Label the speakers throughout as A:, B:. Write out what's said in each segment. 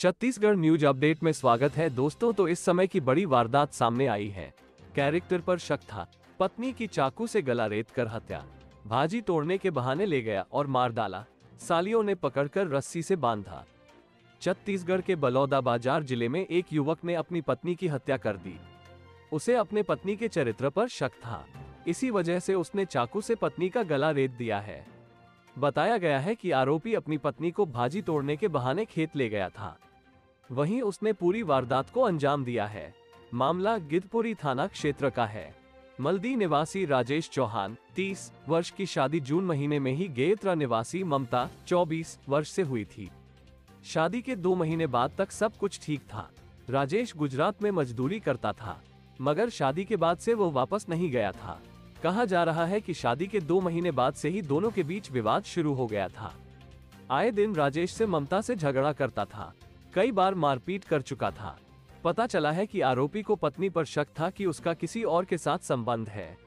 A: Chhattisgarh news update में स्वागत है दोस्तों। तो इस समय की बड़ी वारदात सामने आई है। कैरेक्टर पर शक था, पत्नी की चाकू से गला रेत कर हत्या, भाजी तोड़ने के बहाने ले गया और मार डाला, सालियों ने पकड़कर रस्सी से बांधा। छत्तीसगढ़ के बलौदाबाजार जिले में एक युवक ने अपनी पत्नी की हत्या कर दी। उसे अपने पत्नी के चरित्र पर शक था, इसी वजह से उसने चाकू से पत्नी का गला रेत दिया है। बताया गया है कि आरोपी अपनी पत्नी को भाजी तोड़ने के बहाने खेत ले गया था, वहीं उसने पूरी वारदात को अंजाम दिया है। मामला गिद्धपुरी थाना क्षेत्र का है। मल्दी निवासी राजेश चौहान 30 वर्ष की शादी जून महीने में ही गेत्रा निवासी ममता 24 वर्ष से हुई थी। शादी के 2 महीने बाद तक सब कुछ ठीक था। राजेश गुजरात में मजदूरी करता था, मगर शादी के बाद से वो वापस नहीं गया था। कहा जा रहा है कि शादी के 2 महीने बाद से ही दोनों के बीच विवाद शुरू हो गया था। आए दिन राजेश से ममता से झगड़ा करता था, कई बार मारपीट कर चुका था। पता चला है कि आरोपी को पत्नी पर शक था कि उसका किसी और के साथ संबंध है।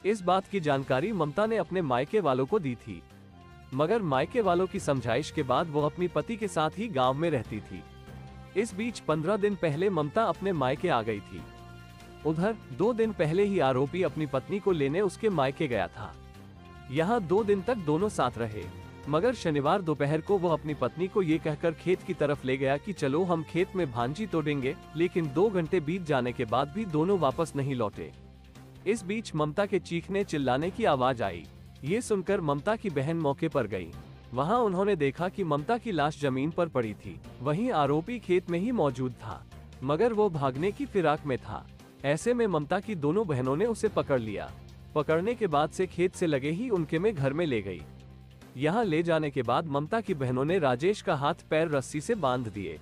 A: इस बात की जानकारी ममता ने अपने मायके वालों को दी थी, मगर मायके वालों की समझाइश के बाद वो अपनी पति के साथ ही गांव में रहती थी। इस बीच 15 दिन पहले ममता अपने मायके आ गई थी। उधर 2 दिन पहले ही आरोपी अपनी पत्नी को लेने उसके मायके गया था। यहाँ 2 दिन तक दोनों साथ रहे, मगर शनिवार दोपहर को वो अपनी पत्नी को ये कहकर खेत की तरफ ले गया कि चलो हम खेत में भांजी तोड़ेंगे, लेकिन 2 घंटे बीत जाने के बाद भी दोनों वापस नहीं लौटे। इस बीच ममता के चीखने चिल्लाने की आवाज आई। ये सुनकर ममता की बहन मौके पर गई। वहां उन्होंने देखा कि ममता की लाश जमीन पर पड़ी थी। वहीं आरोपी खेत में ही मौजूद था, मगर वो भागने की फिराक में था। ऐसे में ममता की दोनों बहनों ने उसे पकड़ लिया। पकड़ने के बाद से खेत से लगे ही उनके में घर में ले गई। यहाँ ले जाने के बाद ममता की बहनों ने राजेश का हाथ पैर रस्सी से बांध दिए।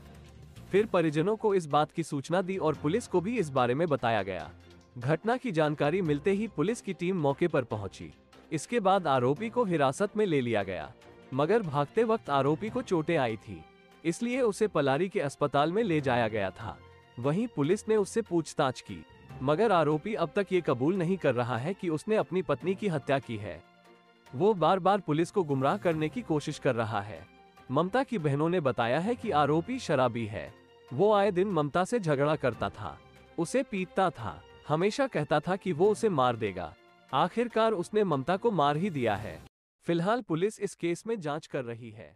A: फिर परिजनों को इस बात की सूचना दी और पुलिस को भी इस बारे में बताया गया। घटना की जानकारी मिलते ही पुलिस की टीम मौके पर पहुंची। इसके बाद आरोपी को हिरासत में ले लिया गया, मगर भागते वक्त आरोपी को चोटें आई थी, इसलिए उसे पलारी के अस्पताल में ले जाया गया था। वहीं पुलिस ने उससे पूछताछ की, मगर आरोपी अब तक ये कबूल नहीं कर रहा है कि उसने अपनी पत्नी की हत्या की है। वो बार बार पुलिस को गुमराह करने की कोशिश कर रहा है। ममता की बहनों ने बताया है कि आरोपी शराबी है। वो आए दिन ममता से झगड़ा करता था, उसे पीटता था, हमेशा कहता था कि वो उसे मार देगा। आखिरकार उसने ममता को मार ही दिया है। फिलहाल पुलिस इस केस में जांच कर रही है।